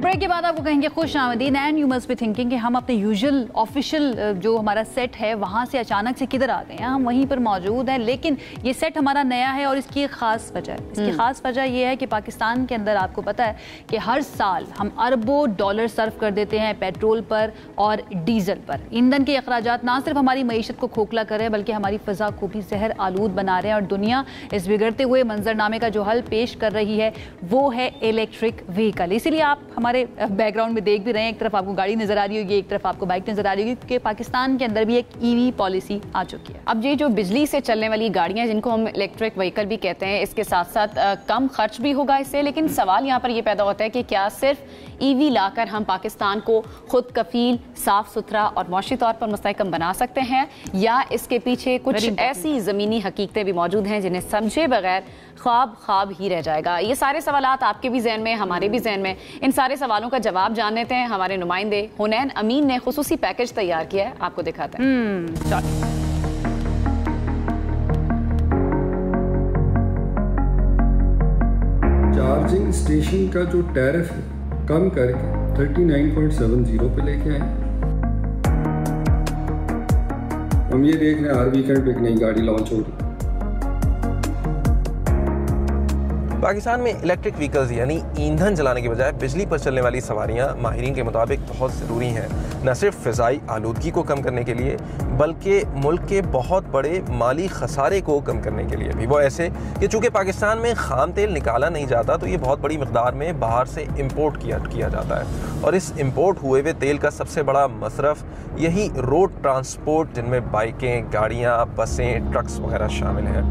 Break के बाद आपको कहेंगे खुश आमदीद and you must be thinking कि हम अपने यूजुअल ऑफिशियल जो हमारा सेट है वहाँ से अचानक से किधर आ गए हैं। हम वहीं पर मौजूद हैं, लेकिन ये सेट हमारा नया है और इसकी एक ख़ास वजह है। इसकी ख़ास वजह ये है कि पाकिस्तान के अंदर आपको पता है कि हर साल हम अरबों डॉलर सर्व कर देते हैं पेट्रोल पर और डीजल पर। ईंधन के अखराजात ना सिर्फ हमारी मईशत को खोखला कर रहे हैं बल्कि हमारी फ़ज़ा को भी जहर आलूद बना रहे हैं और दुनिया इस बिगड़ते हुए मंजरनामे का जो हल पेश कर रही है वो है इलेक्ट्रिक व्हीकल। इसीलिए आप हमारे बैकग्राउंड में देख भी रहे हैं, एक तरफ आपको गाड़ी नजर आ रही होगी, एक तरफ आपको बाइक नजर आ रही होगी, क्योंकि पाकिस्तान के अंदर भी एक ईवी पॉलिसी आ चुकी है। अब ये जो बिजली से चलने वाली गाड़ियां जिनको हम इलेक्ट्रिक व्हीकल भी कहते हैं, इसके साथ साथ कम खर्च भी होगा इससे, लेकिन सवाल यहाँ पर ये पैदा होता है कि क्या सिर्फ ईवी लाकर हम पाकिस्तान को खुद कफील, साफ सुथरा और मौशी तौर पर मुस्तहकम बना सकते हैं, या इसके पीछे कुछ ऐसी ज़मीनी हकीकतें भी मौजूद हैं जिन्हें समझे बगैर ख्वाब ही रह जाएगा। ये सारे सवालात आपके भी जहन में, हमारे भी जहन में। इन सारे सवालों का जवाब जान लेते हैं। हमारे नुमाइंदे हुनैन अमीन ने खुसूसी पैकेज तैयार किया है, आपको दिखाते हैं। चार्जिंग स्टेशन का जो टैरिफ है कम करके 39.70 पे लेके आए। हम ये देख रहे हैं हर वीकेंड पे एक नई गाड़ी लॉन्च हो रही है। पाकिस्तान में इलेक्ट्रिक व्हीकल्स यानी ईंधन जलाने के बजाय बिजली पर चलने वाली सवारियां माहिरीन के मुताबिक बहुत ज़रूरी हैं, न सिर्फ फ़िज़ाई आलूदगी को कम करने के लिए बल्कि मुल्क के बहुत बड़े माली खसारे को कम करने के लिए भी। वो ऐसे कि चूँकि पाकिस्तान में ख़ाम तेल निकाला नहीं जाता तो ये बहुत बड़ी मकदार में बाहर से इम्पोर्ट किया जाता है, और इस इम्पोर्ट हुए हुए तेल का सबसे बड़ा मसरफ़ यही रोड ट्रांसपोर्ट जिनमें बाइकें, गाड़ियाँ, बसें, ट्रक्स वगैरह शामिल हैं।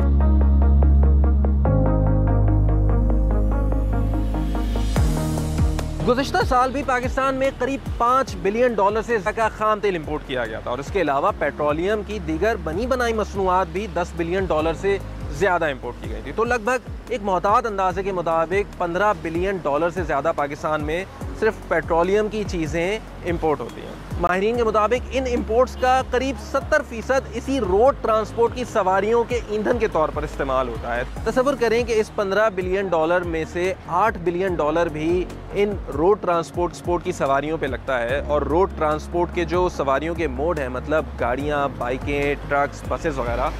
गुज़िश्ता साल भी पाकिस्तान में करीब $5 बिलियन से ज़्यादा खाम तेल इंपोर्ट किया गया था, और इसके अलावा पेट्रोलियम की दीगर बनी बनाई मसनूआत भी $10 बिलियन से ज़्यादा इंपोर्ट की गई थी। तो लगभग एक मोहतात अंदाजे के मुताबिक $15 बिलियन से ज़्यादा पाकिस्तान में सिर्फ पेट्रोलियम की चीज़ें इंपोर्ट होती हैं। माहिरीन के मुताबिक इन इंपोर्ट्स का करीब 70% इसी रोड ट्रांसपोर्ट की सवारियों के ईंधन के तौर पर इस्तेमाल होता है। तसव्वुर करें कि इस $15 बिलियन में से $8 बिलियन भी इन रोड ट्रांसपोर्ट की सवारियों पे लगता है, और रोड ट्रांसपोर्ट के जो सवारियों के मोड हैं, मतलब गाड़ियाँ, बाइकें, ट्रक्स, बसेस वगैरह,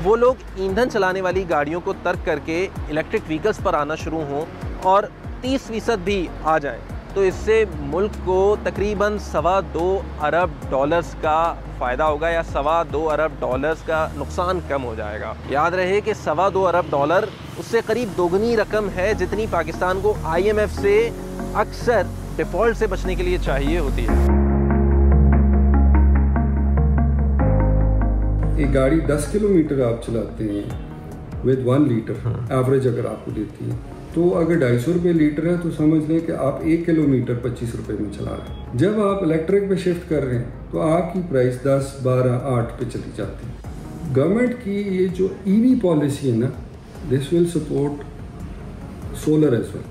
वो लोग ईंधन चलाने वाली गाड़ियों को तर्क करके इलेक्ट्रिक व्हीकल्स पर आना शुरू हों और 30% भी आ जाएं, तो इससे मुल्क को तकरीबन $2.25 अरब का फ़ायदा होगा, या $2.25 अरब का नुकसान कम हो जाएगा। याद रहे कि $2.25 अरब उससे करीब दोगुनी रकम है जितनी पाकिस्तान को IMF से अक्सर डिफ़ॉल्ट से बचने के लिए चाहिए होती है। एक गाड़ी 10 किलोमीटर आप चलाते हैं विद 1 लीटर एवरेज अगर आपको देती है, तो अगर 250 रुपये लीटर है तो समझ लें कि आप 1 किलोमीटर 25 रुपये में चला रहे हैं। जब आप इलेक्ट्रिक पे शिफ्ट कर रहे हैं तो आपकी प्राइस 10, 12, 8 पे चली जाती है। गवर्नमेंट की ये जो ईवी पॉलिसी है ना, this will support solar as well,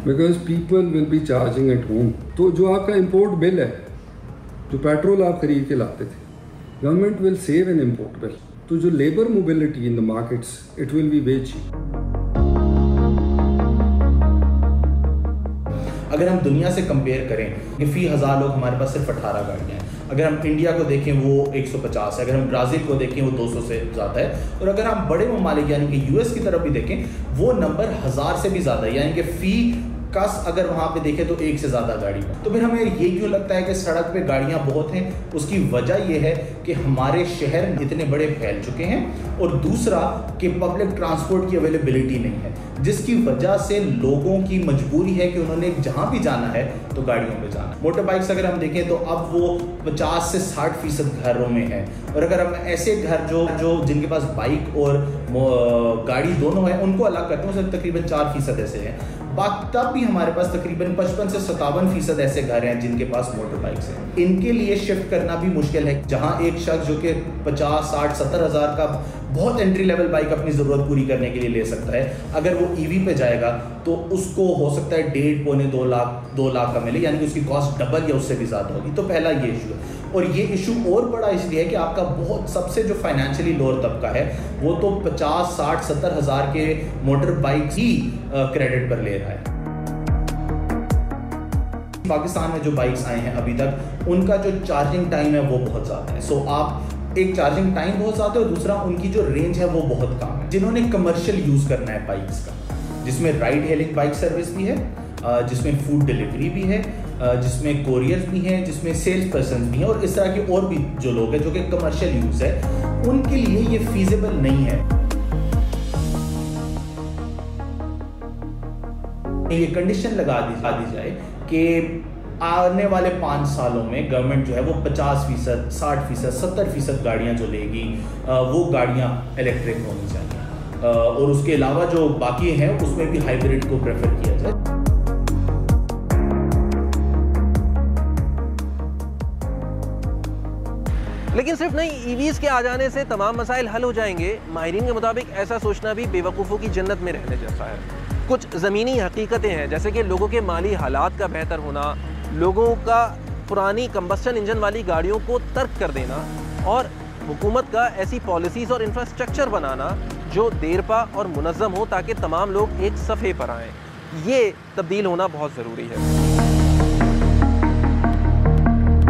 because people will be charging at home. तो जो आपका इम्पोर्ट बिल है, जो पेट्रोल आप खरीद के लाते थे, government will save an import bill. तो जो labour mobility in the markets, it will be way cheap. अगर हम दुनिया से कंपेयर करें कि फी 1000 लोग हमारे पास सिर्फ 18 गाड़ियाँ हैं। अगर हम इंडिया को देखें वो 150 है, अगर हम ब्राज़ील को देखें वो 200 से ज़्यादा है, और अगर हम बड़े ममालिक यानी कि US की तरफ भी देखें वो नंबर 1000 से भी ज़्यादा है, यानी कि फ़ी कस अगर वहाँ पे देखें तो 1 से ज़्यादा गाड़ी है। तो फिर हमें ये क्यों लगता है कि सड़क पे गाड़ियाँ बहुत हैं? उसकी वजह ये है कि हमारे शहर इतने बड़े फैल चुके हैं, और दूसरा कि पब्लिक ट्रांसपोर्ट की अवेलेबिलिटी नहीं है, जिसकी वजह से लोगों की मजबूरी है कि उन्होंने जहाँ भी जाना है तो गाड़ियों पे जाना। मोटर बाइक्स अगर हम देखें तो अब वो 50 से 60% घरों में है, और अगर हम ऐसे घर जो जिनके पास बाइक और गाड़ी दोनों है उनको अलग करते हैं, उसमें तकरीबन 4% ऐसे हैं। तब भी हमारे पास तकरीबन 55 से 57% ऐसे घर हैं जिनके पास मोटर बाइक्स हैं। इनके लिए शिफ्ट करना भी मुश्किल है, जहां एक शख्स जो कि 50, 60, 70 हज़ार का बहुत एंट्री लेवल बाइक अपनी ज़रूरत पूरी करने के लिए ले सकता है, अगर वो ईवी पे जाएगा तो उसको हो सकता है 1.5, पौने 2 लाख का मिले, यानी कि उसकी कॉस्ट डबल या उससे भी ज़्यादा होगी। तो पहला ये इशू है, और ये इशू और बड़ा इसलिए है कि आपका बहुत सबसे जो फाइनेंशियली लोअर तबका है वो तो 50, 60, 70 हज़ार के मोटर बाइक ही क्रेडिट पर ले रहा है। पाकिस्तान में जो बाइक्स आए हैं अभी तक, उनका जो चार्जिंग टाइम है वो बहुत ज़्यादा है। सो आप एक चार्जिंग टाइम बहुत ज़्यादा है और दूसरा उनकी जो रेंज है वो बहुत कम है। जिन्होंने कमर्शियल यूज़ करना है बाइक्स का, जिसमें राइड हेलिंग बाइक सर्विस भी है, जिसमें फूड डिलीवरी भी है, जिसमें कोरियर्स भी हैं, जिसमें सेल्स पर्सन भी हैं और इस तरह के और भी जो लोग हैं जो कि कमर्शियल यूज़ है, उनके लिए ये फीजिबल नहीं है। ये कंडीशन लगा दी जाए कि आने वाले 5 सालों में गवर्नमेंट जो है वो 50%, 60%, 70% गाड़ियां जो लेगी वो गाड़ियां इलेक्ट्रिक होनी चाहिए और उसके अलावा जो बाकी हैं उसमें भी हाइब्रिड को प्रेफर किया जाए। लेकिन सिर्फ नहीं, ईवीज के आ जाने से तमाम मसाइल हल हो जाएंगे, माहिरीन के मुताबिक ऐसा सोचना भी बेवकूफ़ों की जन्नत में रहने जैसा है। कुछ ज़मीनी हकीकतें हैं, जैसे कि लोगों के माली हालात का बेहतर होना, लोगों का पुरानी कंबस्टन इंजन वाली गाड़ियों को तर्क कर देना और हुकूमत का ऐसी पॉलिसीज़ और इंफ्रास्ट्रक्चर बनाना जो देरपा और मुनज़्ज़म हो ताकि तमाम लोग एक सफ़े पर आएँ। ये तब्दील होना बहुत ज़रूरी है।